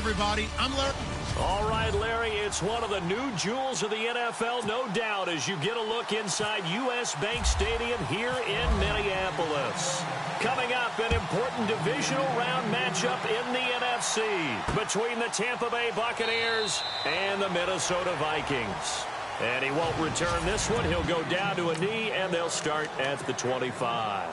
everybody. I'm Larry. All right, Larry, it's one of the new jewels of the NFL, no doubt, as you get a look inside U.S. Bank Stadium here in Minneapolis. Coming up, an important divisional round matchup in the NFC between the Tampa Bay Buccaneers and the Minnesota Vikings. And he won't return this one. He'll go down to a knee, and they'll start at the 25.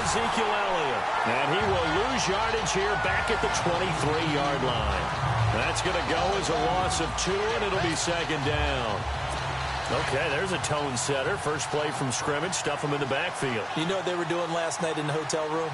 Ezekiel Elliott. And he will lose yardage here back at the 23-yard line. That's going to go as a loss of 2, and it'll be second down. Okay, there's a tone setter. First play from scrimmage, stuff him in the backfield. You know what they were doing last night in the hotel room?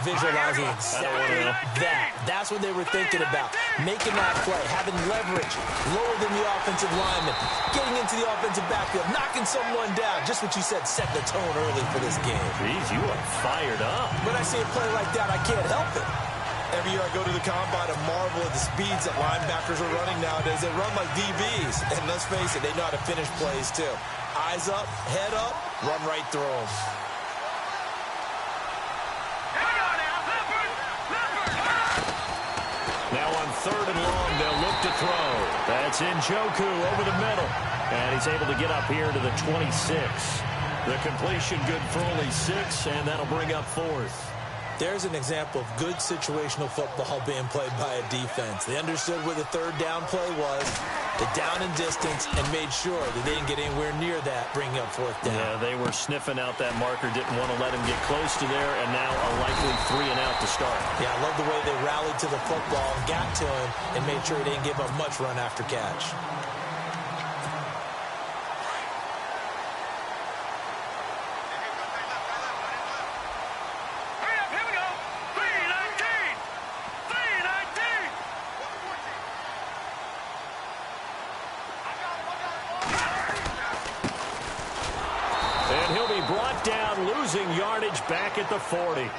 Visualizing exactly that. That's what they were thinking about. Making that play, having leverage, lower than the offensive lineman, getting into the offensive backfield, knocking someone down. Just what you said, set the tone early for this game. Jeez, you are fired up. When I see a play like that, I can't help it. Every year I go to the combine and marvel at the speeds that linebackers are running nowadays. They run like DBs. And let's face it, they know how to finish plays too. Eyes up, head up, run right through them. Now on 3rd and long, they'll look to throw. That's Njoku over the middle. And he's able to get up here to the 26. The completion good for only 6, and that'll bring up 4th. There's an example of good situational football being played by a defense. They understood where the 3rd down play was, the down and distance, and made sure that they didn't get anywhere near that, bringing up 4th down. Yeah, they were sniffing out that marker, didn't want to let him get close to there, and now a likely 3 and out to start. Yeah, I love the way they rallied to the football and got to him and made sure he didn't give up much run after catch. Losing yardage back at the 40.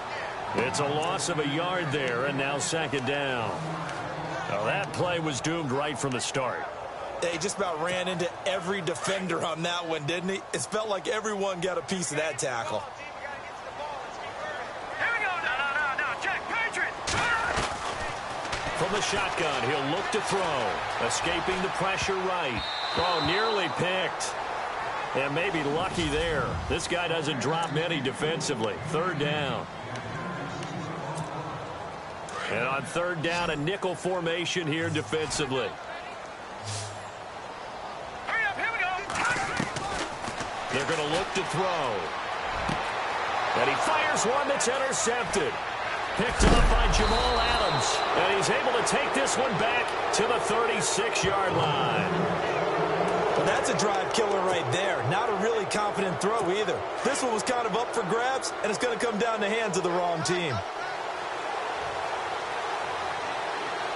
It's a loss of a yard there, and now second down. Now that play was doomed right from the start. They just about ran into every defender on that one, didn't he? It felt like everyone got a piece of that tackle. Here we go. No. Check. Patriot. From the shotgun, he'll look to throw. Escaping the pressure right. Oh, nearly picked. And maybe lucky there. This guy doesn't drop many defensively. 3rd down. And on 3rd down, a nickel formation here defensively. Hurry up, here we go. They're going to look to throw. And he fires one that's intercepted. Picked up by Jamal Adams. And he's able to take this one back to the 36-yard line. Well, that's a drive killer right there. Not a really confident throw either. This one was kind of up for grabs, and it's going to come down the hands of the wrong team.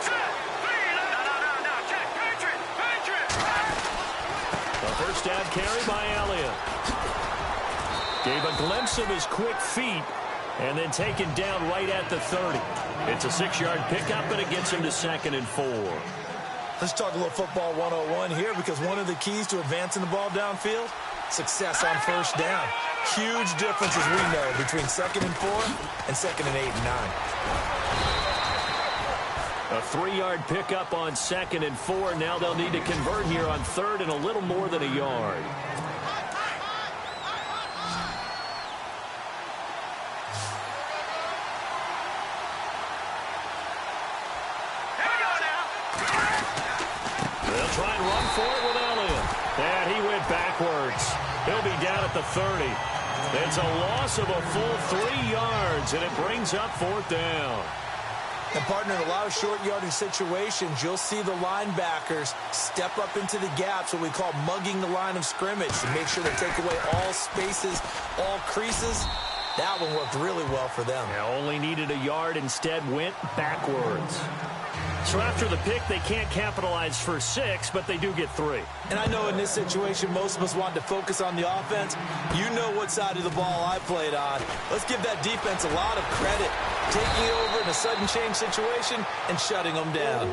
Check. Patriot. A first down carry by Elliott. Gave a glimpse of his quick feet, and then taken down right at the 30. It's a 6-yard pickup, and it gets him to 2nd and 4. Let's talk a little football 101 here, because one of the keys to advancing the ball downfield, success on 1st down. Huge difference, as we know, between 2nd and 4 and 2nd and 8 and 9. A 3-yard pickup on 2nd and 4. Now they'll need to convert here on 3rd and a little more than a yard. Try and run for it with Elliott. And he went backwards. He'll be down at the 30. It's a loss of a full 3 yards, and it brings up 4th down. And, partner, in a lot of short yardage situations, you'll see the linebackers step up into the gaps, what we call mugging the line of scrimmage, to make sure they take away all spaces, all creases. That one worked really well for them. Yeah, only needed a yard, instead went backwards. So after the pick, they can't capitalize for 6, but they do get 3. And I know in this situation, most of us want to focus on the offense. You know what side of the ball I played on. Let's give that defense a lot of credit. taking over in a sudden change situation and shutting them down.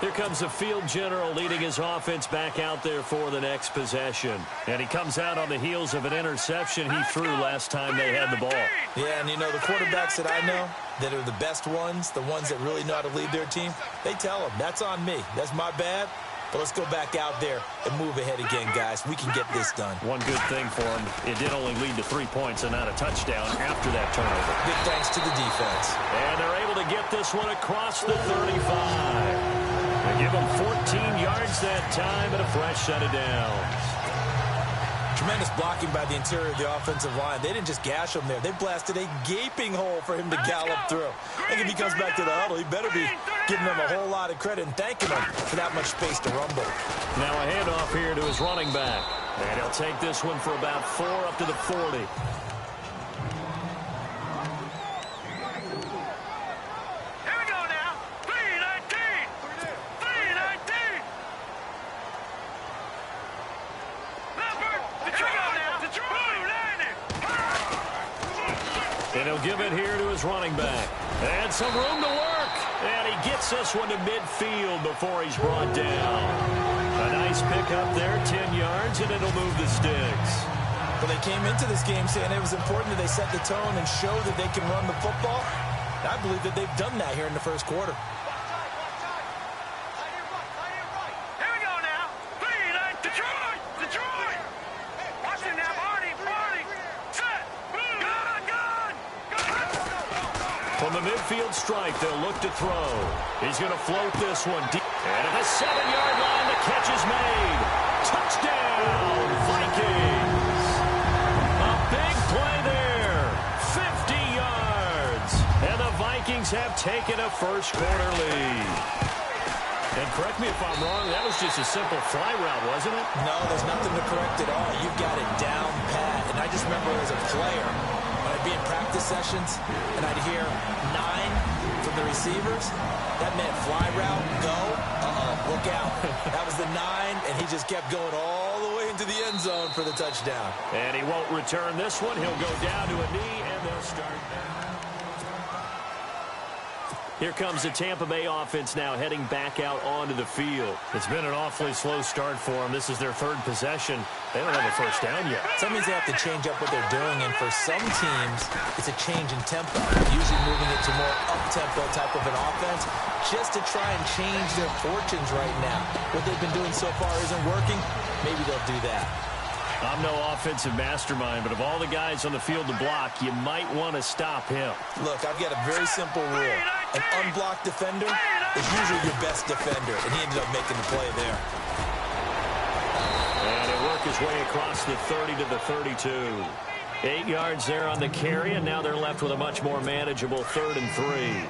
Here comes the field general leading his offense back out there for the next possession. And he comes out on the heels of an interception he threw last time they had the ball. Yeah, and you know, the quarterbacks that I know that are the best ones, the ones that really know how to lead their team, they tell them, that's on me. That's my bad. But let's go back out there and move ahead again, guys. We can get this done. One good thing for him, it did only lead to 3 points and not a touchdown after that turnover. Big thanks to the defense. And they're able to get this one across the 35. They give him 14 yards that time and a fresh set of downs. Tremendous blocking by the interior of the offensive line. They didn't just gash him there. They blasted a gaping hole for him to gallop through. I think if he comes back to the huddle, he better be giving them a whole lot of credit and thanking them for that much space to rumble. Now a handoff here to his running back. And he'll take this one for about 4 up to the 40. And he'll give it here to his running back. And some room to work. And he gets this one to midfield before he's brought down. A nice pickup there, 10 yards, and it'll move the sticks. Well, they came into this game saying it was important that they set the tone and show that they can run the football. And I believe that they've done that here in the first quarter. From the midfield stripe, they'll look to throw. He's going to float this one deep. And at the 7-yard line, the catch is made. Touchdown, Vikings. A big play there. 50 yards. And the Vikings have taken a first-quarter lead. And correct me if I'm wrong, that was just a simple fly route, wasn't it? No, there's nothing to correct at all. You've got it down pat. And I just remember as a player, when I'd be in practice sessions and I'd hear 9 from the receivers, that meant fly route, go, look out. That was the 9, and he just kept going all the way into the end zone for the touchdown. And he won't return this one. He'll go down to a knee, and they'll start there. Here comes the Tampa Bay offense now heading back out onto the field. It's been an awfully slow start for them. This is their 3rd possession. They don't have a first down yet. So that means they have to change up what they're doing, and for some teams, it's a change in tempo, usually moving it to more up-tempo type of an offense, just to try and change their fortunes right now. What they've been doing so far isn't working. Maybe they'll do that. I'm no offensive mastermind, but of all the guys on the field to block, you might want to stop him. Look, I've got a very simple rule. An unblocked defender is usually your best defender, and he ended up making the play there. And he'll work his way across the 30 to the 32. 8 yards there on the carry, and now they're left with a much more manageable 3rd and 3.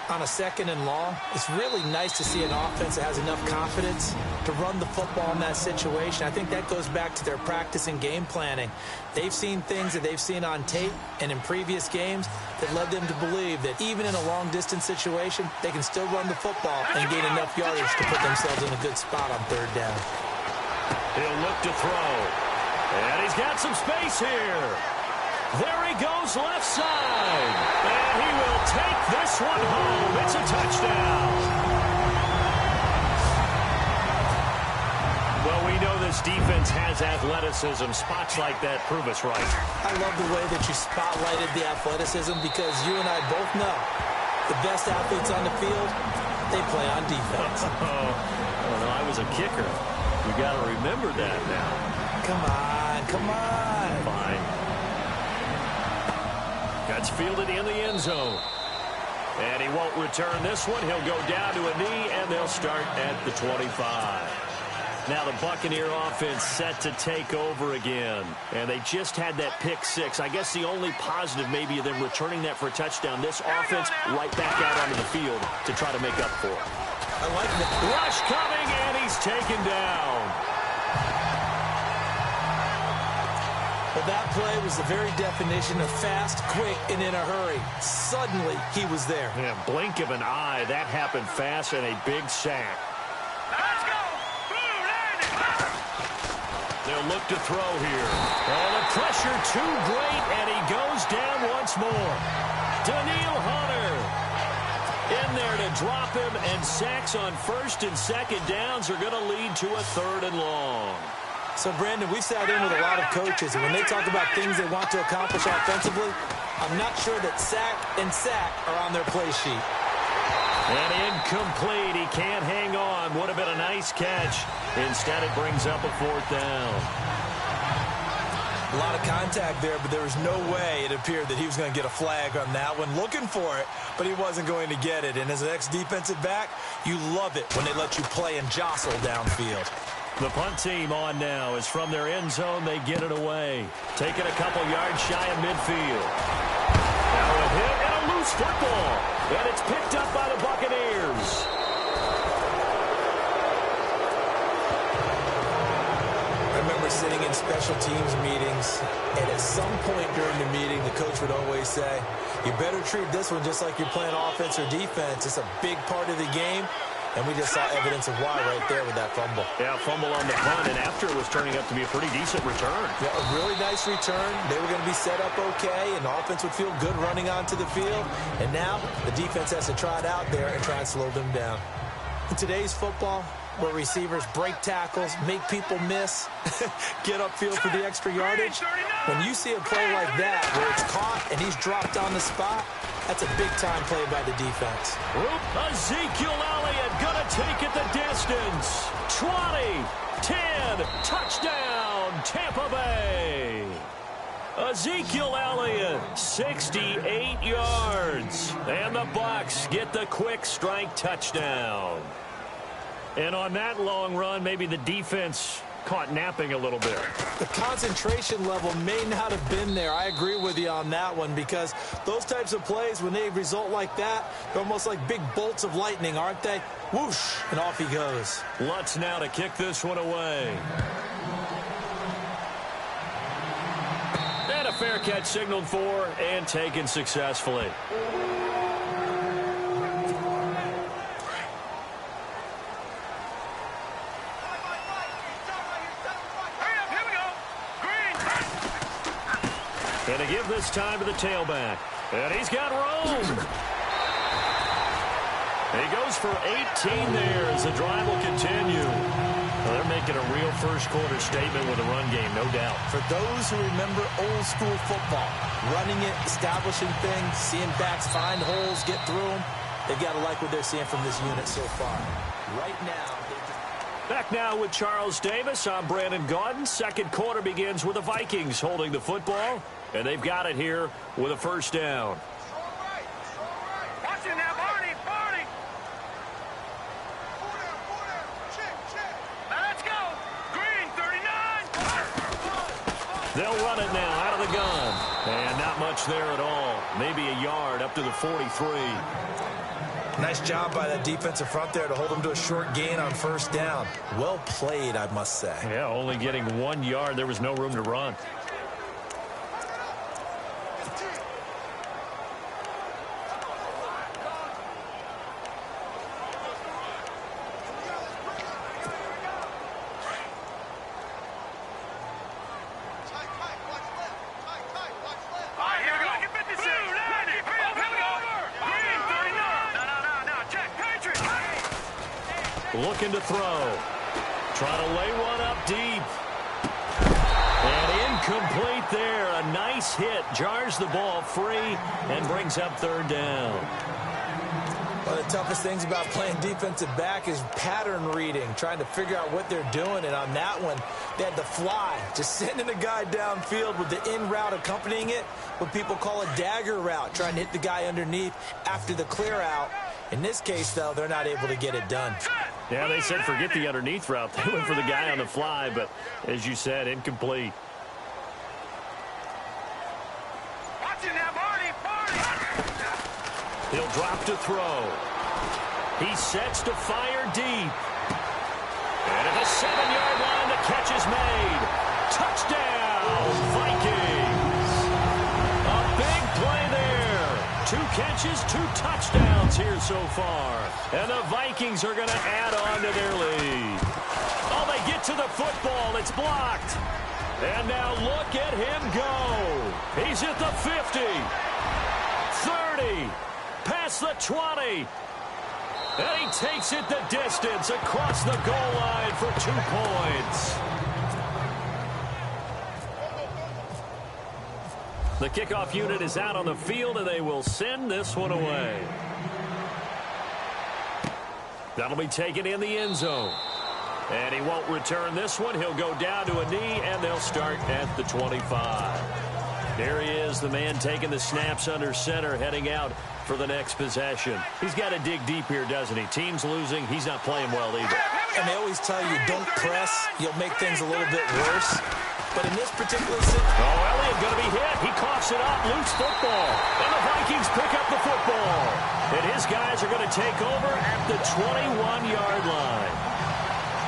On a 2nd and long, it's really nice to see an offense that has enough confidence to run the football in that situation. I think that goes back to their practice and game planning. They've seen things that they've seen on tape and in previous games that led them to believe that even in a long-distance situation, they can still run the football and gain enough yardage to put themselves in a good spot on 3rd down. He'll look to throw. And he's got some space here. There he goes left side. And he will take this one home. It's a touchdown. Well, we know this defense has athleticism. Spots like that prove us right. I love the way that you spotlighted the athleticism because you and I both know the best athletes on the field, they play on defense. Well, I was a kicker. You got to remember that now. Come on, come on. Fine. Gets fielded in the end zone. And he won't return this one. He'll go down to a knee, and they'll start at the 25. Now the Buccaneer offense set to take over again. And they just had that pick 6. I guess the only positive maybe of them returning that for a touchdown. This offense right back out onto the field to try to make up for it. I like the rush coming, and he's taken down. Well, that play was the very definition of fast, quick, and in a hurry. Suddenly, he was there. Yeah, blink of an eye. That happened fast and a big sack. Let's go! The They'll look to throw here. Oh, the pressure too great, and he goes down once more. Danielle Hunter in there to drop him, and sacks on first and second downs are going to lead to a 3rd and long. So, Brandon, we've sat in with a lot of coaches, and when they talk about things they want to accomplish offensively, I'm not sure that sack and sack are on their play sheet. And incomplete. He can't hang on. Would have been a nice catch. Instead, it brings up a 4th down. A lot of contact there, but there was no way it appeared that he was going to get a flag on that one. Looking for it, but he wasn't going to get it. And as an ex-defensive back, you love it when they let you play and jostle downfield. The punt team on now is from their end zone. They get it away. Taking a couple yards shy of midfield. Now a hit and a loose football. And it's picked up by the Buccaneers. I remember sitting in special teams meetings, and at some point during the meeting, the coach would always say, you better treat this one just like you're playing offense or defense. It's a big part of the game. And we just saw evidence of why right there with that fumble. Yeah, fumble on the punt, and after it was turning up to be a pretty decent return. Yeah, a really nice return. They were going to be set up okay, and the offense would feel good running onto the field. And now the defense has to try it out there and try and slow them down. In today's football, where receivers break tackles, make people miss, get upfield for the extra yardage, when you see a play like that where it's caught and he's dropped on the spot, that's a big-time play by the defense. Ezekiel Elliott going to take it the distance. 20, 10, touchdown, Tampa Bay. Ezekiel Elliott, 68 yards. And the Bucs get the quick strike touchdown. And on that long run, maybe the defense caught napping a little bit. The concentration level may not have been there. I agree with you on that one, because those types of plays, when they result like that, they're almost like big bolts of lightning, aren't they? Whoosh, and off he goes. Lutz now to kick this one away. And a fair catch signaled for and taken successfully. And to give this time to the tailback. And he's got room. He goes for 18 there as the drive will continue. Well, they're making a real first-quarter statement with a run game, no doubt. For those who remember old-school football, running it, establishing things, seeing backs find holes, get through them, they've got to like what they're seeing from this unit so far. Right now, back now with Charles Davis. I'm Brandon Gaudin. Second quarter begins with the Vikings holding the football, and they've got it here with a first down. Watch it now, Barney. Now let's go. Green, 39. They'll run it now out of the gun. And not much there at all. Maybe a yard up to the 43. nice job by that defensive front there to hold them to a short gain on first down. Well played, I must say. Yeah, only getting 1 yard. There was no room to run. Looking to throw. Trying to lay one up deep. And incomplete there. A nice hit. Jars the ball free and brings up third down. One of the toughest things about playing defensive back is pattern reading, trying to figure out what they're doing. And on that one, they had the fly, just sending a guy downfield with the in route accompanying it, what people call a dagger route, trying to hit the guy underneath after the clear out. In this case, though, they're not able to get it done. Yeah, they said forget the underneath route. They went for the guy on the fly, but as you said, incomplete. Watch it now, Barney. He'll drop to throw. He sets to fire deep. And at the 7-yard line, the catch is made. Touchdown, Vikings. A big play there. 2 catches, 2 touchdowns here so far. And the Vikings are going to add on to their lead. Oh, they get to the football. It's blocked. And now look at him go. He's at the 50, 30, past the 20. And he takes it the distance across the goal line for 2 points. The kickoff unit is out on the field, and they will send this one away. That'll be taken in the end zone. And he won't return this one. He'll go down to a knee, and they'll start at the 25. There he is, the man taking the snaps under center, heading out for the next possession. He's got to dig deep here, doesn't he? Team's losing. He's not playing well either. And they always tell you, don't press. You'll make things a little bit worse. But in this particular situation... Oh, Elliott going to be hit. He coughs it up. Loose football. And the Vikings pick up the football. And his guys are going to take over at the 21-yard line.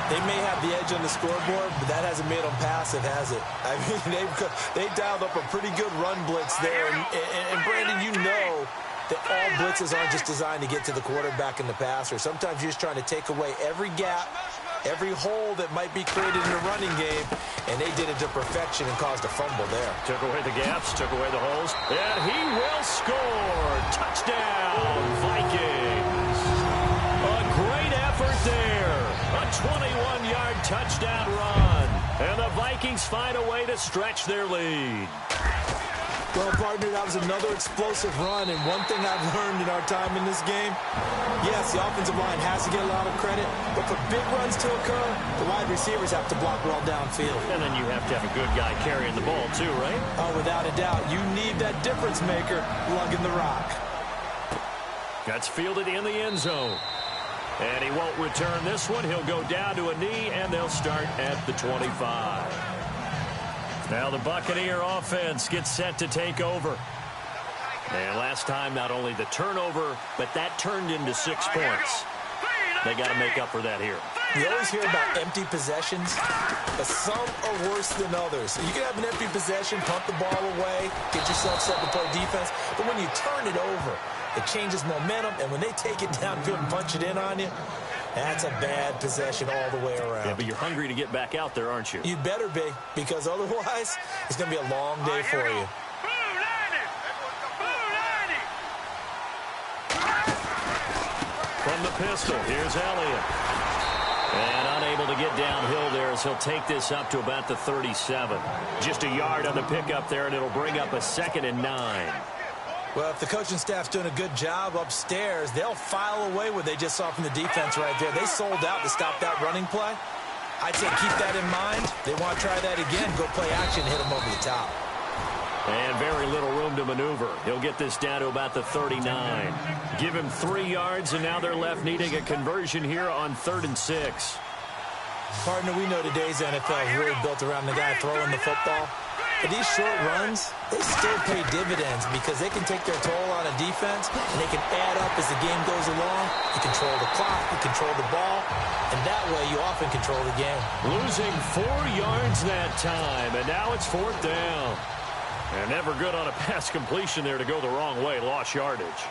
They may have the edge on the scoreboard, but that hasn't made them passive, has it? I mean, they dialed up a pretty good run blitz there. And Brandon, you know that all blitzes aren't just designed to get to the quarterback and the passer. Sometimes you're just trying to take away every gap, every hole that might be created in the running game, and they did it to perfection and caused a fumble there. Took away the gaps, took away the holes, and he will score. Touchdown, Vikings. A great effort there. A 21-yard touchdown run. And the Vikings find a way to stretch their lead. Well, partner, that was another explosive run, and one thing I've learned in our time in this game, yes, the offensive line has to get a lot of credit, but for big runs to occur, the wide receivers have to block well downfield. And then you have to have a good guy carrying the ball too, right? Oh, without a doubt. You need that difference maker lugging the rock. That's fielded in the end zone. And he won't return this one. He'll go down to a knee, and they'll start at the 25. Now the Buccaneer offense gets set to take over. And last time, not only the turnover, but that turned into 6 points. They got to make up for that here. You always hear about empty possessions, but some are worse than others. You can have an empty possession, punt the ball away, get yourself set to play defense, but when you turn it over, it changes momentum, and when they take it downfield and punch it in on you, that's a bad possession all the way around. Yeah, but you're hungry to get back out there, aren't you? You better be, because otherwise, it's going to be a long day for you. From the pistol, here's Elliott. And unable to get downhill there as he'll take this up to about the 37. Just a yard on the pickup there, and it'll bring up a 2nd and 9. Well, if the coaching staff's doing a good job upstairs, they'll file away what they just saw from the defense right there. They sold out to stop that running play. I'd say keep that in mind. They want to try that again. Go play action, hit them over the top. And very little room to maneuver. He'll get this down to about the 39. Give him 3 yards, and now they're left needing a conversion here on 3rd and 6. Partner, we know today's NFL is really built around the guy throwing the football. But these short runs, they still pay dividends because they can take their toll on a defense, and they can add up as the game goes along. You control the clock, you control the ball, and that way you often control the game. Losing 4 yards that time, and now it's 4th down. And never good on a pass completion there to go the wrong way. Lost yardage.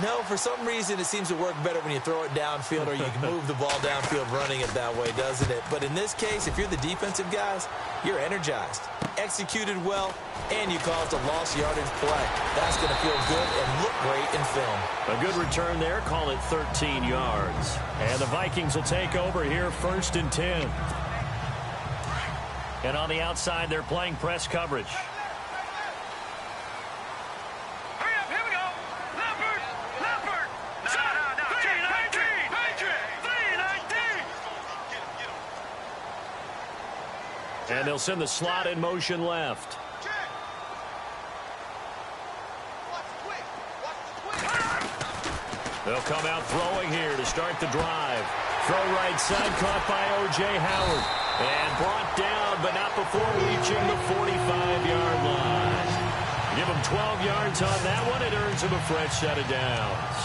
No, for some reason it seems to work better when you throw it downfield or you can move the ball downfield running it that way, doesn't it? But in this case, if you're the defensive guys, you're energized, executed well, and you caused a lost yardage play. That's going to feel good and look great in film. A good return there. Call it 13 yards. And the Vikings will take over here 1st and 10. And on the outside, they're playing press coverage. And they'll send the slot in motion left. They'll come out throwing here to start the drive. Throw right side, caught by O.J. Howard. And brought down, but not before reaching the 45-yard line. Give him 12 yards on that one. It earns him a fresh set of downs.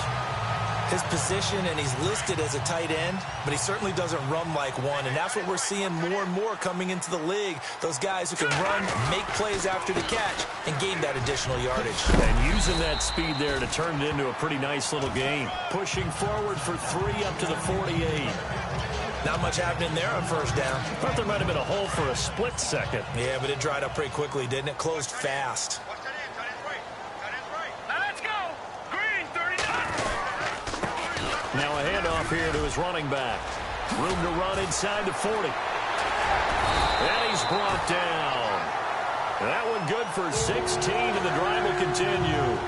His position, and he's listed as a tight end, but he certainly doesn't run like one, and that's what we're seeing more and more coming into the league. Those guys who can run, make plays after the catch, and gain that additional yardage. And using that speed there to turn it into a pretty nice little game. Pushing forward for 3 up to the 48. Not much happening there on first down. Thought there might have been a hole for a split second. Yeah, but it dried up pretty quickly, didn't it? Closed fast. Let's go. Green, 39. Now a handoff here to his running back. Room to run inside the 40. And he's brought down. That one good for 16, and the drive will continue.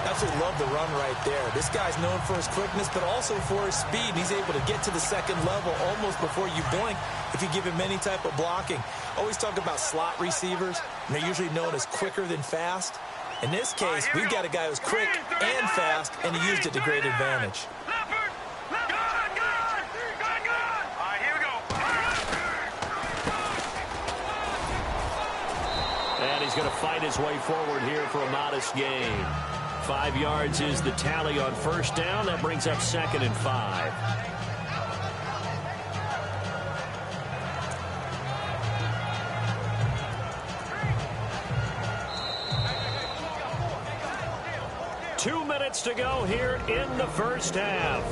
Absolutely love the run right there. This guy's known for his quickness, but also for his speed. He's able to get to the second level almost before you blink if you give him any type of blocking. Always talk about slot receivers, and they're usually known as quicker than fast. In this case, we've got a guy who's quick and fast, and he used it to great advantage. Leopard. Good. All right, here we go. And he's going to fight his way forward here for a modest gain. 5 yards is the tally on first down. That brings up 2nd and 5. Two minutes to go here in the first half.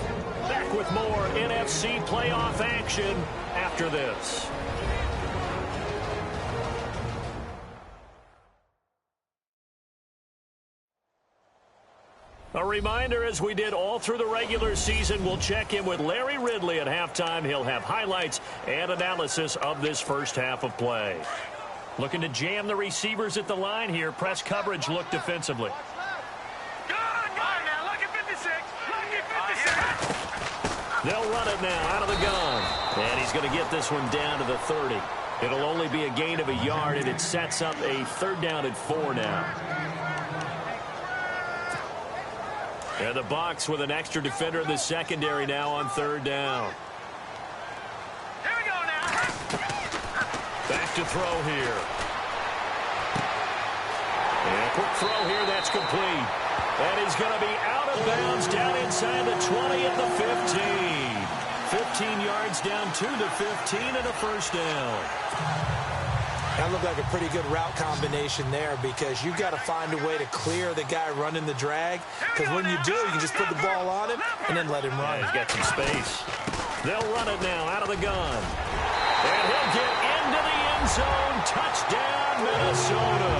Back with more NFC playoff action after this. A reminder, as we did all through the regular season, we'll check in with Larry Ridley at halftime. He'll have highlights and analysis of this first half of play. Looking to jam the receivers at the line here. Press coverage look defensively. Good. Now, look at 56. Look at 56. They'll run it now out of the gun. And he's going to get this one down to the 30. It'll only be a gain of a yard, and it sets up a 3rd down and 4 now. And the Bucs with an extra defender in the secondary now on 3rd down. Here we go now. Back to throw here. And a quick throw here, that's complete. And he's going to be out of bounds down inside the 20 at the 15. 15 yards down to the 15 and a 1st down. That looked like a pretty good route combination there because you've got to find a way to clear the guy running the drag, because when you do, you can just put the ball on him and then let him run. Yeah, he's got some space. They'll run it now out of the gun. And he'll get into the end zone. Touchdown, Minnesota.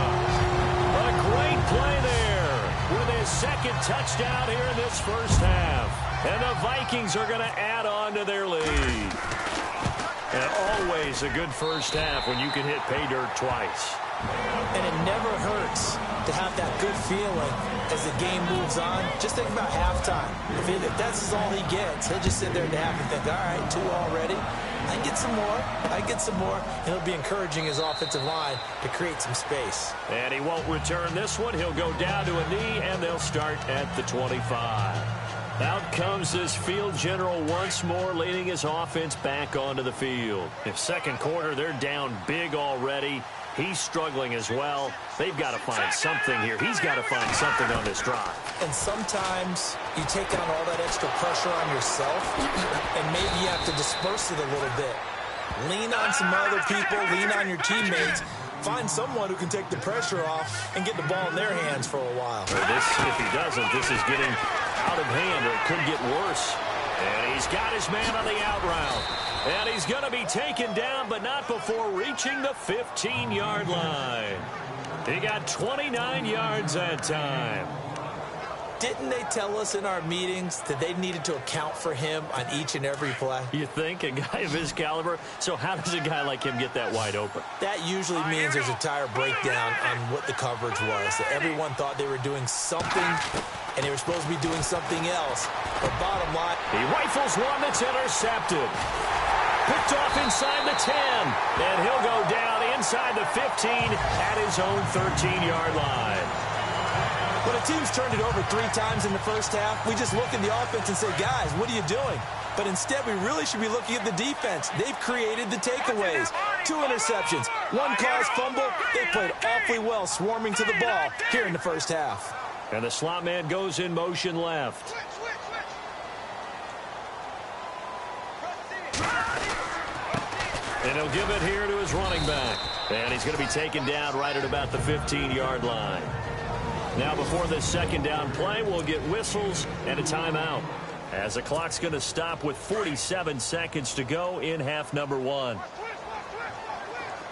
A great play there with his 2nd touchdown here in this first half. And the Vikings are going to add on to their lead. And always a good first half when you can hit pay dirt twice. And it never hurts to have that good feeling as the game moves on. Just think about halftime. If that's all he gets, he'll just sit there at the half and think, all right, 2 already. I get some more. And he'll be encouraging his offensive line to create some space. And he won't return this one. He'll go down to a knee, and they'll start at the 25. Out comes this field general once more, leading his offense back onto the field. If 2nd quarter, they're down big already. He's struggling as well. They've got to find something here. He's got to find something on this drive. And sometimes you take on all that extra pressure on yourself, and maybe you have to disperse it a little bit. Lean on some other people. Lean on your teammates. Find someone who can take the pressure off and get the ball in their hands for a while. If he doesn't, this is getting out of hand, or it could get worse. And he's got his man on the out route. And he's going to be taken down, but not before reaching the 15-yard line. He got 29 yards that time. Didn't they tell us in our meetings that they needed to account for him on each and every play? You think? A guy of his caliber? So how does a guy like him get that wide open? That usually means there's a tire breakdown on what the coverage was. That everyone thought they were doing something, and they were supposed to be doing something else. But bottom line, he rifles one that's intercepted. Picked off inside the 10. And he'll go down inside the 15 at his own 13-yard line. When a team's turned it over 3 times in the first half, we just look at the offense and say, guys, what are you doing? But instead, we really should be looking at the defense. They've created the takeaways. 2 interceptions, 1 caused fumble. They played awfully well swarming to the ball here in the first half. And the slot man goes in motion left. And he'll give it here to his running back. And he's going to be taken down right at about the 15-yard line. Now, before this 2nd down play, we'll get whistles and a timeout. as the clock's going to stop with 47 seconds to go in half number one. All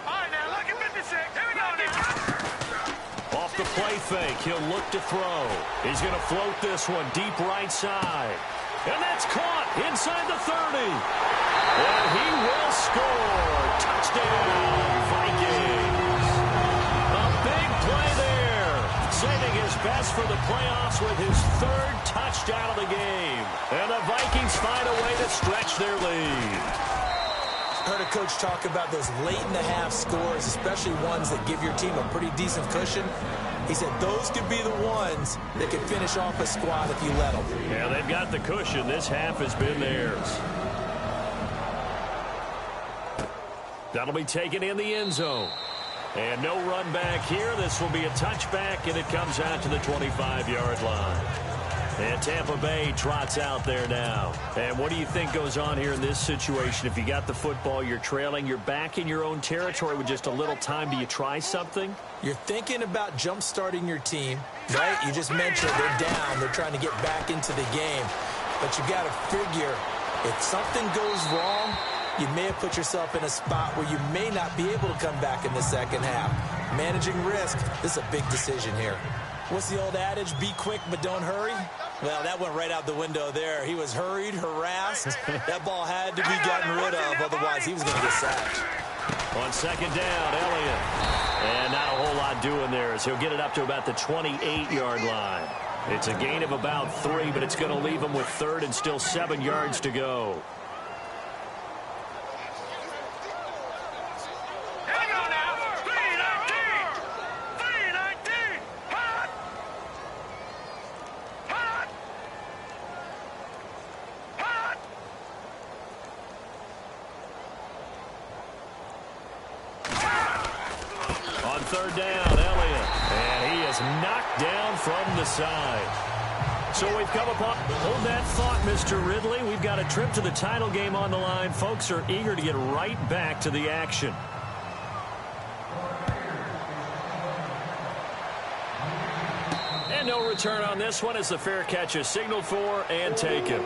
right, now, look at 56. Here we go now. Off the play fake, he'll look to throw. He's going to float this one deep right side. And that's caught inside the 30. And he will score. Touchdown, Vikings. A big play there. Saving his best for the playoffs with his third touchdown of the game. And the Vikings find a way to stretch their lead. Heard a coach talk about those late-in-the-half scores, especially ones that give your team a pretty decent cushion. He said those could be the ones that could finish off a squad if you let them. Yeah, they've got the cushion. This half has been theirs. That'll be taken in the end zone. And no run back here. This will be a touchback, and it comes out to the 25-yard line. And Tampa Bay trots out there now. And what do you think goes on here in this situation? If you got the football, you're trailing, you're back in your own territory with just a little time. Do you try something? You're thinking about jump-starting your team, right? You just mentioned they're down. They're trying to get back into the game. But you got to figure, if something goes wrong, you may have put yourself in a spot where you may not be able to come back in the second half. Managing risk, this is a big decision here. What's the old adage? Be quick, but don't hurry? Well, that went right out the window there. He was hurried, harassed. That ball had to be gotten rid of, otherwise he was going to get sacked. On second down, Elliott. And not a whole lot doing there as he'll get it up to about the 28-yard line. It's a gain of about 3, but it's going to leave him with third and still 7 yards to go. Third down, Elliott. And he is knocked down from the side. So we've come upon... Hold that thought, Mr. Ridley. We've got a trip to the title game on the line. Folks are eager to get right back to the action. And no return on this one as the fair catch is signaled for and taken.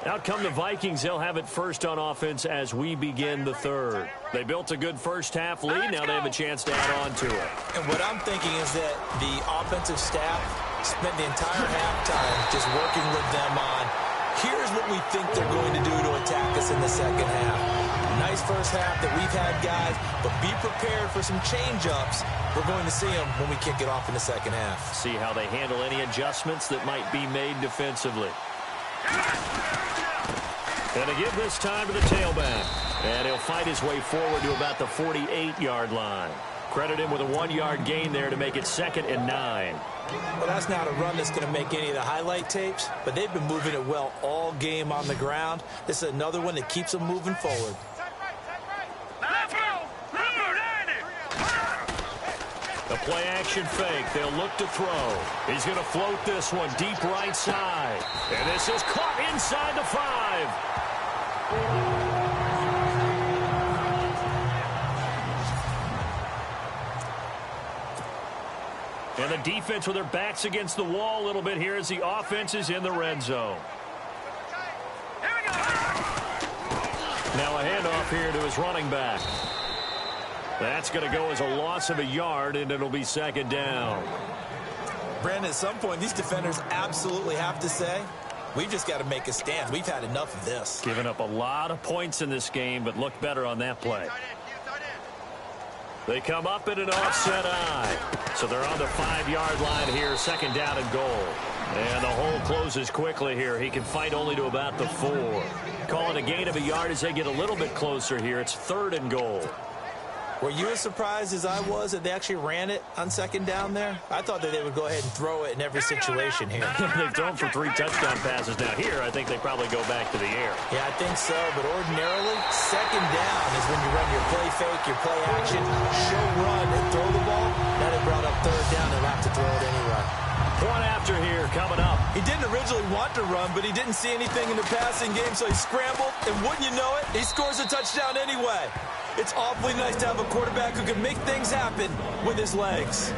Out come the Vikings. They'll have it first on offense as we begin the third. They built a good first-half lead. Now they have a chance to add on to it. And what I'm thinking is that the offensive staff spent the entire halftime just working with them on, here's what we think they're going to do to attack us in the second half. Nice first half that we've had, guys, but be prepared for some change-ups. We're going to see them when we kick it off in the second half. See how they handle any adjustments that might be made defensively. And to give this time to the tailback. And he'll fight his way forward to about the 48-yard line. Credit him with a 1-yard gain there to make it 2nd and 9. Well, that's not a run that's going to make any of the highlight tapes, but they've been moving it well all game on the ground. This is another one that keeps them moving forward. The play-action fake. They'll look to throw. He's going to float this one deep right side. And this is caught inside the 5. And the defense with their backs against the wall a little bit here as the offense is in the red zone. Now a handoff here to his running back. That's going to go as a loss of a yard, and it'll be 2nd down. Brandon, at some point, these defenders absolutely have to say, we've just got to make a stand. We've had enough of this. Giving up a lot of points in this game, but looked better on that play. They come up in an offset eye. So they're on the 5-yard line here, 2nd down and goal. And the hole closes quickly here. He can fight only to about the 4. Call it a gain of a yard as they get a little bit closer here. It's 3rd and goal. Were you as surprised as I was that they actually ran it on 2nd down there? I thought that they would go ahead and throw it in every situation here. They've thrown for 3 touchdown passes. Now here, I think they probably go back to the air. Yeah, I think so. But ordinarily, 2nd down is when you run your play fake, your play action, show run, and throw the ball. Now they brought up 3rd down. They'll have to throw it anyway. Point after here coming up. He didn't originally want to run, but he didn't see anything in the passing game, so he scrambled, and wouldn't you know it, he scores a touchdown anyway. It's awfully nice to have a quarterback who can make things happen with his legs.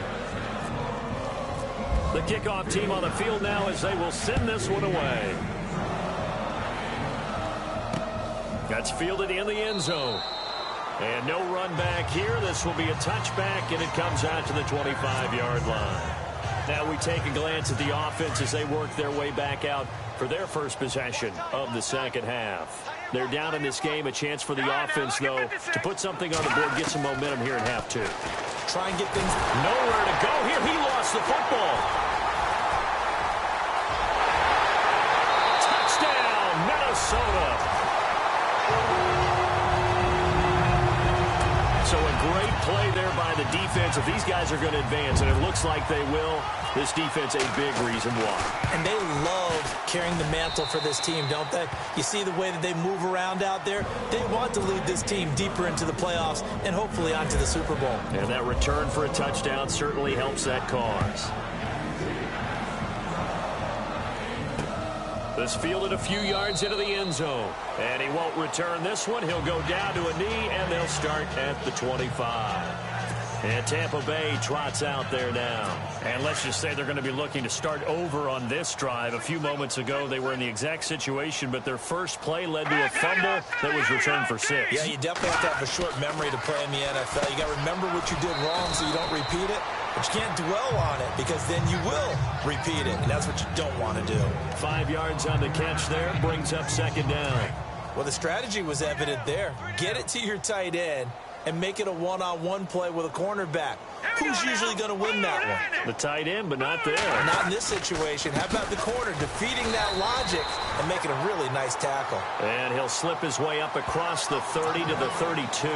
The kickoff team on the field now as they will send this one away. That's fielded in the end zone. And no run back here. This will be a touchback, and it comes out to the 25-yard line. Now we take a glance at the offense as they work their way back out for their first possession of the second half. They're down in this game. A chance for the offense, though, to put something on the board, get some momentum here in half two. Try and get things nowhere to go here. He lost the football. Touchdown, Minnesota. So a great play there by the defense. If these guys are going to advance, and it looks like they will, this defense a big reason why. And they love carrying the mantle for this team, don't they? You see the way that they move around out there? They want to lead this team deeper into the playoffs and hopefully onto the Super Bowl. And that return for a touchdown certainly helps that cause. This fielded a few yards into the end zone. And he won't return this one. He'll go down to a knee, and they'll start at the 25. And Tampa Bay trots out there now. And let's just say they're going to be looking to start over on this drive. A few moments ago, they were in the exact situation, but their first play led to a fumble that was returned for 6. Yeah, you definitely have to have a short memory to play in the NFL. You got to remember what you did wrong so you don't repeat it. But you can't dwell on it because then you will repeat it, and that's what you don't want to do. 5 yards on the catch there, brings up second down. Well, the strategy was evident there. Get it to your tight end and make it a one-on-one play with a cornerback. Who's usually going to win that one? The tight end, but not there. Not in this situation. How about the corner defeating that logic and making a really nice tackle? And he'll slip his way up across the 30 to the 32.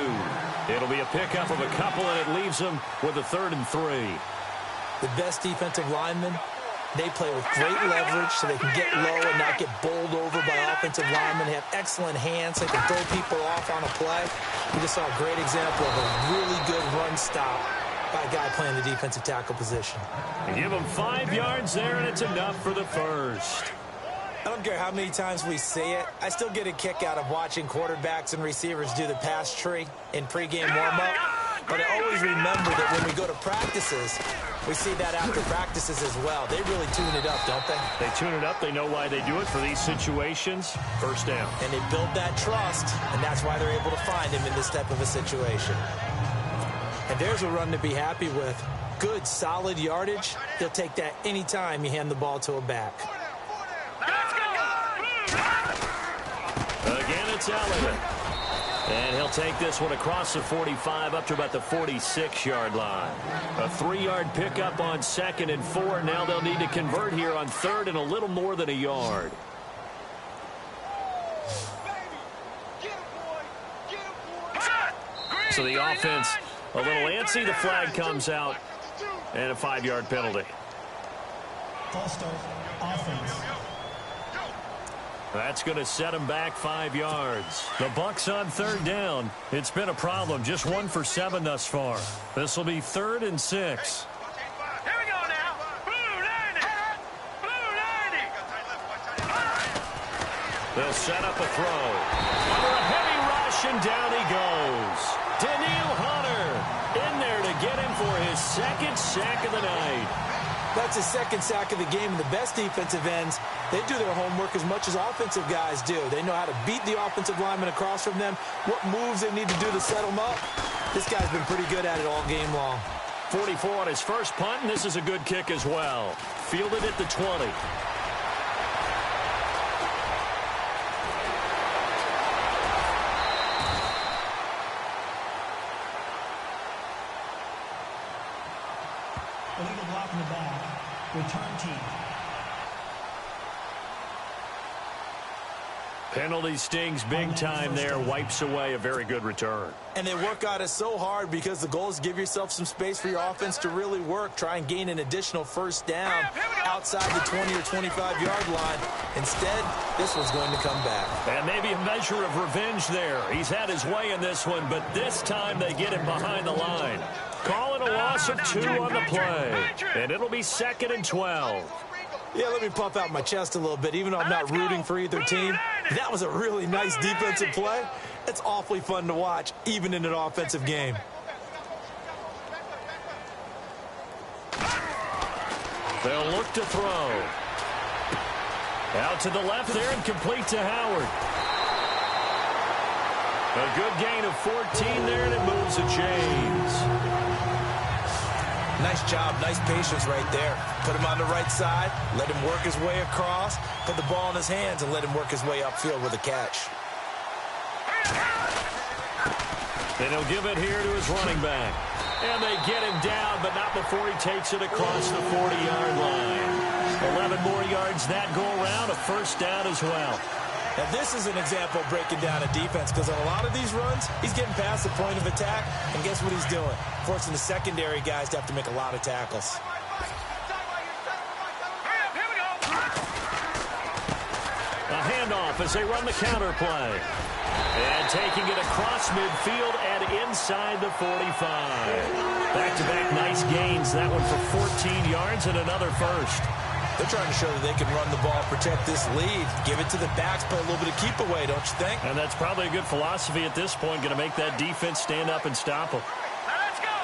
It'll be a pickup of a couple, and it leaves them with a 3rd and 3. The best defensive linemen, they play with great leverage so they can get low and not get bowled over by offensive linemen. They have excellent hands. They can throw people off on a play. We just saw a great example of a really good run stop by a guy playing the defensive tackle position. Give him 5 yards there, and it's enough for the first. I don't care how many times we see it. I still get a kick out of watching quarterbacks and receivers do the pass tree in pregame warm-up. But I always remember that when we go to practices, we see that after practices as well. They really tune it up, don't they? They tune it up. They know why they do it for these situations. First down. And they build that trust, and that's why they're able to find him in this type of a situation. And there's a run to be happy with. Good, solid yardage. They'll take that anytime you hand the ball to a back. Again, it's Elliott. And he'll take this one across the 45 up to about the 46-yard line. A 3-yard pickup on 2nd and 4. Now they'll need to convert here on 3rd and a little more than a yard. So the offense a little antsy. The flag comes out and a 5-yard penalty. False start, offense. That's going to set him back 5 yards. The Bucs on 3rd down. It's been a problem. Just 1 for 7 thus far. This will be 3rd and 6. Here we go now. Blue 90. Blue 90. They'll set up a throw. Under a heavy rush, and down he goes. Danielle Hunter in there to get him for his 2nd sack of the night. That's his 2nd sack of the game. And the best defensive ends, they do their homework as much as offensive guys do. They know how to beat the offensive lineman across from them, what moves they need to do to set them up. This guy's been pretty good at it all game long. 44 on his first punt, and this is a good kick as well. Fielded at the 20. Illegal block in the back. Return team. Penalty stings big time there. Wipes away a very good return. And they work on it so hard because the goal is give yourself some space for your offense to really work. Try and gain an additional 1st down outside the 20 or 25-yard line. Instead, this one's going to come back. And maybe a measure of revenge there. He's had his way in this one, but this time they get him behind the line. Calling a loss of 2 on the play. And it'll be 2nd and 12. Yeah, let me puff out my chest a little bit. Even though I'm not rooting for either team, that was a really nice defensive play. It's awfully fun to watch, even in an offensive game. They'll look to throw. Out to the left there and complete to Howard. A good gain of 14 there, and it moves the chains. Nice job, nice patience right there. Put him on the right side, let him work his way across, put the ball in his hands, and let him work his way upfield with a catch. And he'll give it here to his running back. And they get him down, but not before he takes it across the 40-yard line. 11 more yards that go around, a first down as well. Now, this is an example of breaking down a defense because on a lot of these runs, he's getting past the point of attack, and guess what he's doing? Forcing the secondary guys to have to make a lot of tackles. A handoff as they run the counter play. And taking it across midfield and inside the 45. Back-to-back nice gains. That one for 14 yards and another first. They're trying to show that they can run the ball, protect this lead, give it to the backs, play a little bit of keep away, don't you think? And that's probably a good philosophy at this point, going to make that defense stand up and stop them. Let's go.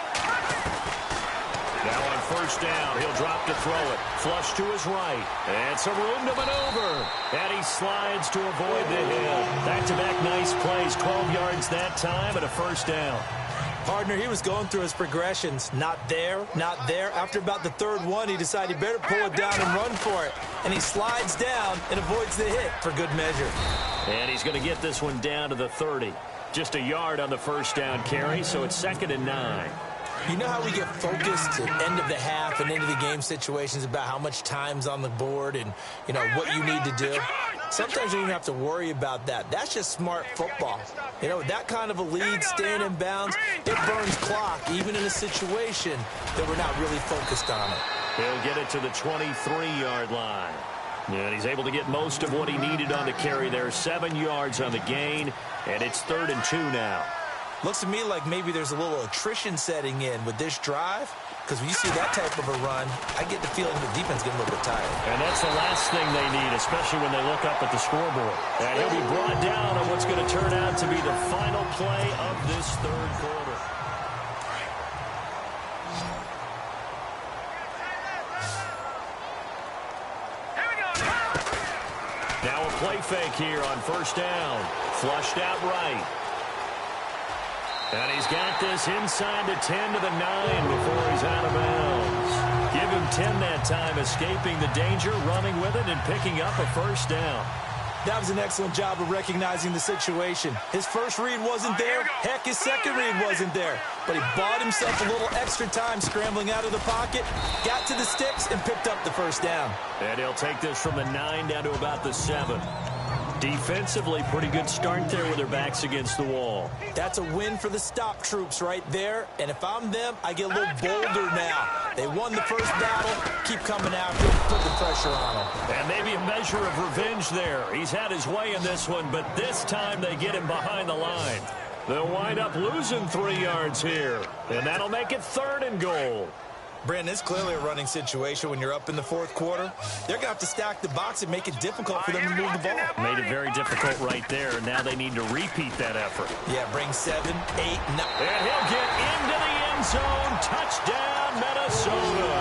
Now on first down, he'll drop to throw it. Flush to his right. And some room to maneuver. And he slides to avoid the hit. Back-to-back nice plays, 12 yards that time and a first down. Partner, he was going through his progressions. Not there, not there. After about the third one, he decided he better pull it down and run for it. And he slides down and avoids the hit for good measure. And he's going to get this one down to the 30. Just a yard on the first down carry, so it's 2nd and 9. You know how we get focused at end of the half and into the game situations about how much time's on the board and, you know, what you need to do? Sometimes you don't even have to worry about that. That's just smart football. You know, with that kind of a lead, staying in bounds, it burns clock, even in a situation that we're not really focused on it. He'll get it to the 23-yard line. And he's able to get most of what he needed on the carry there. 7 yards on the gain, and it's 3rd and 2 now. Looks to me like maybe there's a little attrition setting in with this drive, because when you see that type of a run, I get the feeling the defense getting a little bit tired. And that's the last thing they need, especially when they look up at the scoreboard. And he'll be brought down on what's going to turn out to be the final play of this third quarter. Now a play fake here on first down. Flushed out right. And he's got this inside the 10 to the 9 before he's out of bounds. Give him 10 that time, escaping the danger, running with it, and picking up a first down. That was an excellent job of recognizing the situation. His first read wasn't there. Heck, his second read wasn't there. But he bought himself a little extra time scrambling out of the pocket, got to the sticks, and picked up the first down. And he'll take this from the 9 down to about the 7. Defensively, pretty good start there with their backs against the wall. That's a win for the stop troops right there. And if I'm them, I get a little bolder now. They won the first battle. Keep coming after him. Put the pressure on him. And maybe a measure of revenge there. He's had his way in this one, but this time they get him behind the line. They'll wind up losing 3 yards here. And that'll make it 3rd and goal. Brandon, it's clearly a running situation when you're up in the fourth quarter. They're going to have to stack the box and make it difficult for them to move the ball. Made it very difficult right there. Now they need to repeat that effort. Yeah, bring 7, 8, 9. And he'll get into the end zone. Touchdown, Minnesota.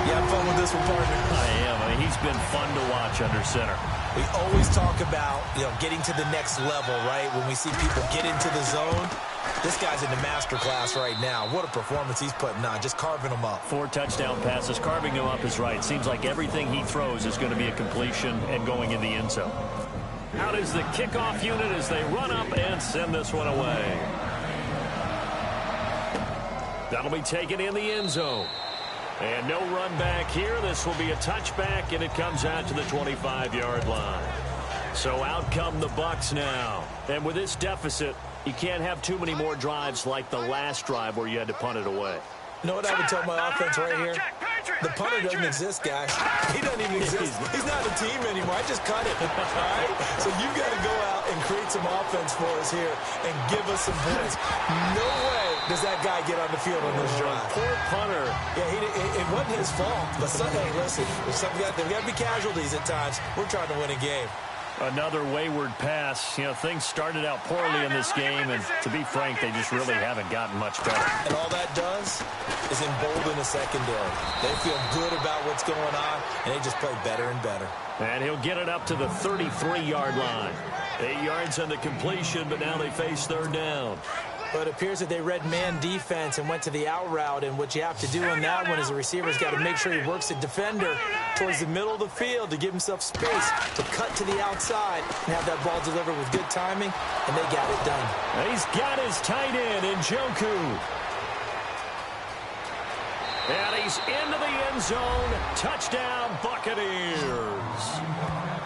You have fun with this one, partner? I am. I mean, he's been fun to watch under center. We always talk about, getting to the next level, right? When we see people get into the zone. This guy's in the master class right now. What a performance he's putting on, just carving them up. 4 touchdown passes. Carving them up is right. Seems like everything he throws is going to be a completion and going in the end zone. Out is the kickoff unit as they run up and send this one away. That'll be taken in the end zone. And no run back here. This will be a touchback, and it comes out to the 25-yard line. So out come the Bucs now. And with this deficit, you can't have too many more drives like the last drive where you had to punt it away. You know what I would tell my offense right here? The punter doesn't exist, guys. He doesn't even exist. He's not a team anymore. I just cut it. All right? So you've got to go out and create some offense for us here and give us some points. No way does that guy get on the field on this drive. Poor punter. Yeah, it wasn't his fault. But hey, listen, there's got to be casualties at times. We're trying to win a game. Another wayward pass. You know, things started out poorly in this game, and to be frank, they just really haven't gotten much better. And all that does is embolden the secondary. They feel good about what's going on, and they just play better and better. And he'll get it up to the 33-yard line. 8 yards on the completion, but now they face third down. But it appears that they read man defense and went to the out route, and what you have to do on that one is the receiver's got to make sure he works the defender towards the middle of the field to give himself space to cut to the outside and have that ball delivered with good timing, and they got it done. And he's got his tight end in Njoku. And he's into the end zone. Touchdown, Buccaneers.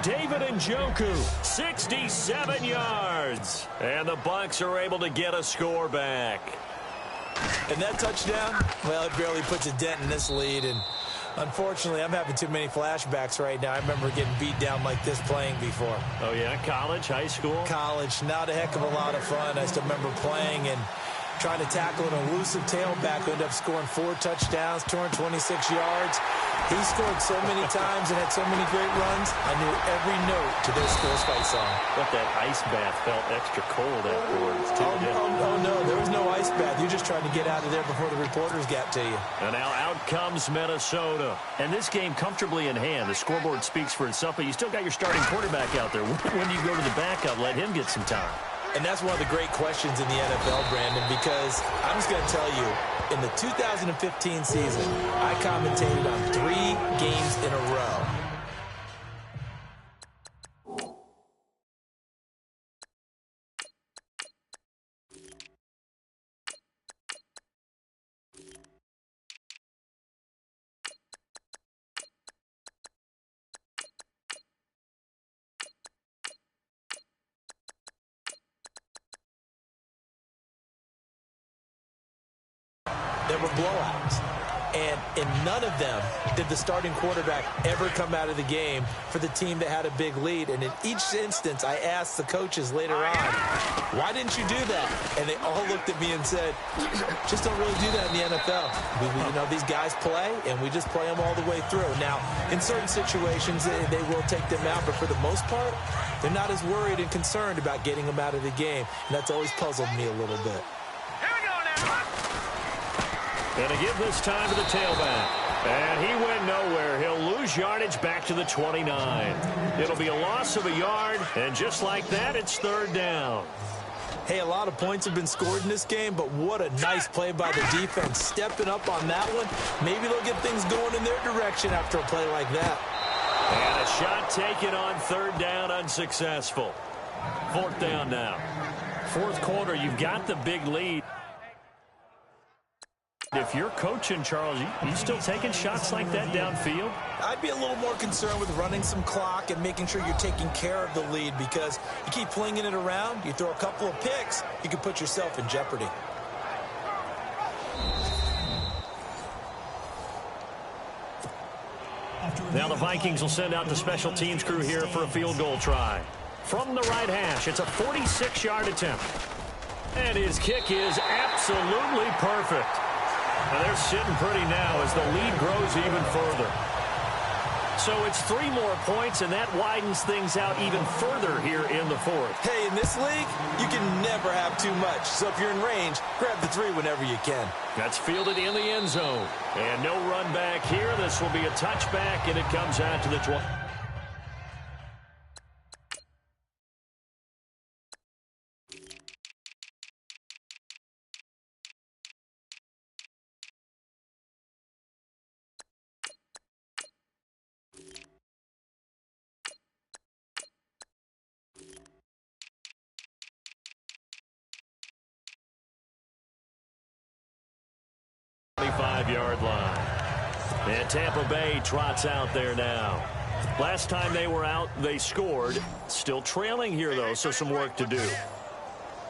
David Njoku, 67 yards. And the Bucs are able to get a score back. And that touchdown, well, it barely puts a dent in this lead. And unfortunately, I'm having too many flashbacks right now. I remember getting beat down like this playing before. Oh, yeah? College, high school? College. Not a heck of a lot of fun. I still remember playing and trying to tackle an elusive tailback who ended up scoring 4 touchdowns, 226 yards. He scored so many times and had so many great runs, I knew every note to their school's fight song. But that ice bath felt extra cold afterwards, too, Oh, no, there was no ice bath. You just tried to get out of there before the reporters got to you. And now out comes Minnesota. And this game comfortably in hand. The scoreboard speaks for itself, but you still got your starting quarterback out there. When do you go to the backup, let him get some time? And that's one of the great questions in the NFL, Brandon, because I'm just going to tell you, in the 2015 season, I commentated on 3 games in a row. There were blowouts, and in none of them did the starting quarterback ever come out of the game for the team that had a big lead. And in each instance, I asked the coaches later on, why didn't you do that? And they all looked at me and said, just don't really do that in the NFL. You know, these guys play, and we just play them all the way through. Now, in certain situations, they will take them out, but for the most part, they're not as worried and concerned about getting them out of the game. And that's always puzzled me a little bit. And to give this time to the tailback. And he went nowhere. He'll lose yardage back to the 29. It'll be a loss of a yard, and just like that, it's third down. Hey, a lot of points have been scored in this game, but what a nice play by the defense. Stepping up on that one, maybe they'll get things going in their direction after a play like that. And a shot taken on third down, unsuccessful. Fourth down now. Fourth quarter, you've got the big lead. If you're coaching, Charles, you still taking shots like that downfield? I'd be a little more concerned with running some clock and making sure you're taking care of the lead, because you keep flinging it around, you throw a couple of picks, you can put yourself in jeopardy. Now the Vikings will send out the special teams crew here for a field goal try. From the right hash, it's a 46-yard attempt. And his kick is absolutely perfect. Now they're sitting pretty now as the lead grows even further. So it's 3 more points, and that widens things out even further here in the fourth. Hey, in this league, you can never have too much. So if you're in range, grab the 3 whenever you can. That's fielded in the end zone. And no run back here. This will be a touchback, and it comes out to the 20. Yard line. And Tampa Bay trots out there now. Last time they were out, they scored. Still trailing here, though, so some work to do.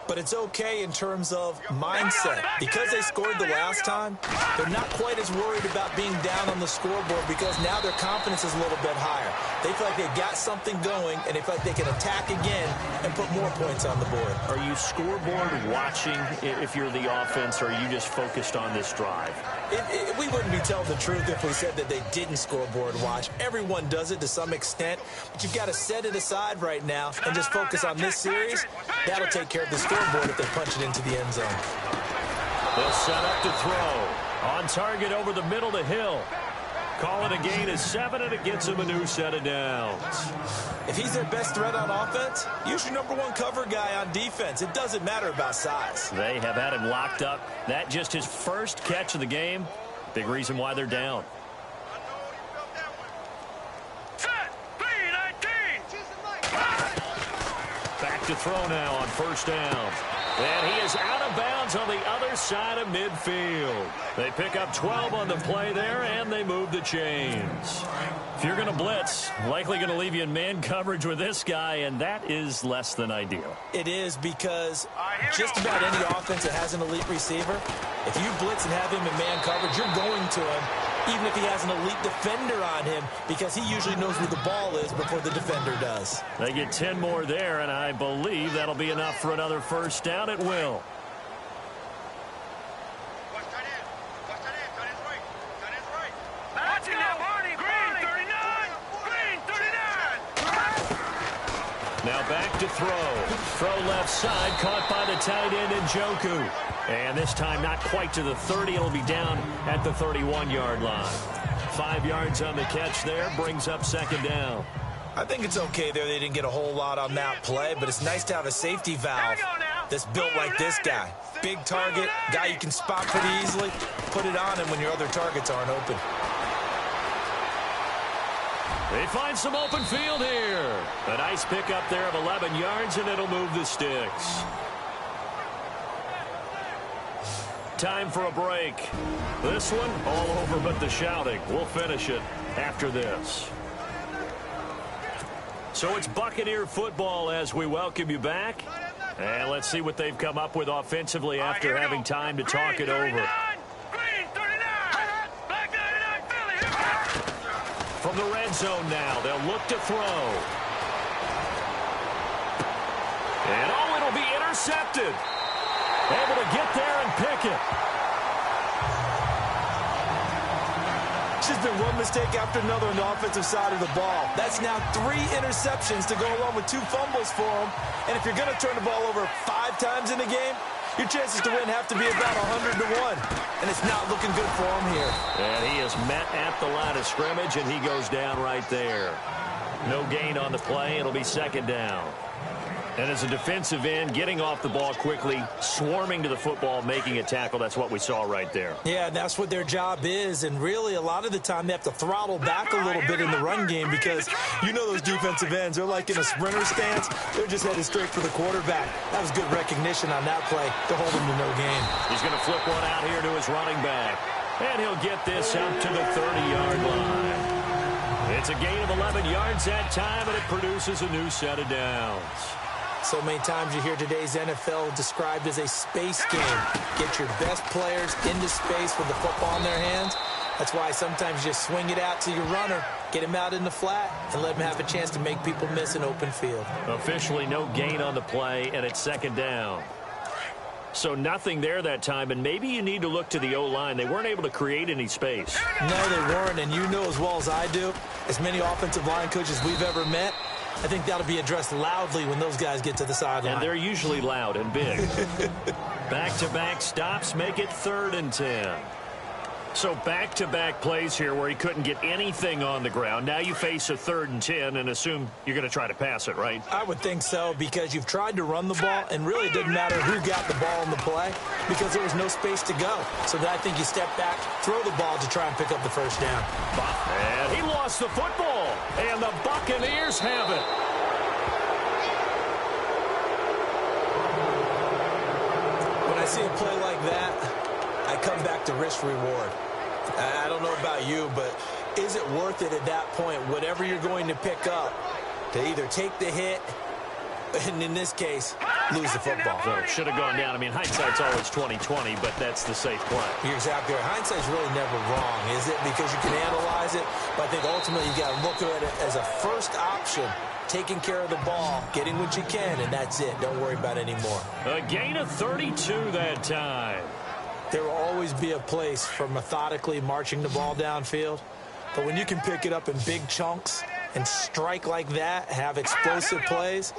But it's okay in terms of mindset. Because they scored the last time, they're not quite as worried about being down on the scoreboard because now their confidence is a little bit higher. They feel like they've got something going, and they feel like they can attack again and put more points on the board. Are you scoreboard watching if you're the offense, or are you just focused on this drive? We wouldn't be telling the truth if we said that they didn't scoreboard watch. Everyone does it to some extent, but you've got to set it aside right now and just focus on this series. That'll take care of the scoreboard if they punch it into the end zone. They'll set up to throw. On target over the middle to Hill. Call it a gain of 7, and it gets him a new set of downs. If he's their best threat on offense, use your #1 cover guy on defense. It doesn't matter about size. They have had him locked up. That just his first catch of the game. Big reason why they're down. Back to throw now on first down. And he is out of bounds on the other side of midfield. They pick up 12 on the play there, and they move the chains. If you're going to blitz, likely going to leave you in man coverage with this guy, and that is less than ideal. It is because just about any offense that has an elite receiver, if you blitz and have him in man coverage, you're going to him, even if he has an elite defender on him, because he usually knows where the ball is before the defender does. They get 10 more there, and I believe that'll be enough for another first down. It will. Now back to throw. Throw left side, caught by the tight end Njoku. And this time not quite to the 30. It'll be down at the 31-yard line. 5 yards on the catch there, brings up second down. I think it's okay there. They didn't get a whole lot on that play, but it's nice to have a safety valve that's built like this guy. Big target, guy you can spot pretty easily. Put it on him when your other targets aren't open. They find some open field here. A nice pickup there of 11 yards, and it'll move the sticks. Time for a break. This one all over but the shouting. We'll finish it after this. So it's Buccaneer football as we welcome you back. And let's see what they've come up with offensively after having time to talk it over. From the red zone now, they'll look to throw. And oh, it'll be intercepted. Able to get there and pick it. It's just been one mistake after another on the offensive side of the ball. That's now 3 interceptions to go along with 2 fumbles for him. And if you're going to turn the ball over 5 times in a game, your chances to win have to be about 100 to 1. And it's not looking good for him here. And he is met at the line of scrimmage, and he goes down right there. No gain on the play. It'll be second down. And as a defensive end, getting off the ball quickly, swarming to the football, making a tackle, that's what we saw right there. Yeah, that's what their job is. And really, a lot of the time, they have to throttle back a little bit in the run game because you know those defensive ends, they're like in a sprinter stance. They're just headed straight for the quarterback. That was good recognition on that play to hold him to no gain. He's going to flip one out here to his running back. And he'll get this up to the 30-yard line. It's a gain of 11 yards that time, and it produces a new set of downs. So many times you hear today's NFL described as a space game. Get your best players into space with the football in their hands. That's why sometimes you just swing it out to your runner, get him out in the flat, and let him have a chance to make people miss an open field. Officially no gain on the play, and it's second down. So nothing there that time, and maybe you need to look to the O-line. They weren't able to create any space. No, they weren't, and you know as well as I do, as many offensive line coaches we've ever met, I think that'll be addressed loudly when those guys get to the sideline. And they're usually loud and big. Back-to-back stops make it 3rd and 10. So back-to-back plays here where he couldn't get anything on the ground. Now you face a 3rd and 10 and assume you're going to try to pass it, right? I would think so because you've tried to run the ball, and really it didn't matter who got the ball in the play because there was no space to go. So I think you step back, throw the ball to try and pick up the first down. And he lost the football, and the Buccaneers have it. When I see a play like that, I come back to risk-reward. I don't know about you, but is it worth it at that point, whatever you're going to pick up, to either take the hit, and in this case, lose the football. So should have gone down. I mean, hindsight's always 20/20, but that's the safe play. You're exactly right. Hindsight's really never wrong, is it? Because you can analyze it, but I think ultimately you got to look at it as a first option, taking care of the ball, getting what you can, and that's it. Don't worry about it anymore. A gain of 32 that time. There will always be a place for methodically marching the ball downfield, but when you can pick it up in big chunks and strike like that, have explosive plays,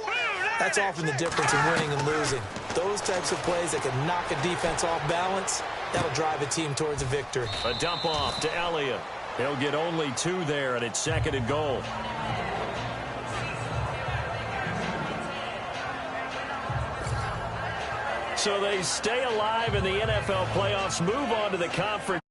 that's often the difference in winning and losing. Those types of plays that can knock a defense off balance, that'll drive a team towards a victory. A dump off to Elliott. He'll get only 2 there, and it's 2nd and goal. So they stay alive in the NFL playoffs, move on to the conference.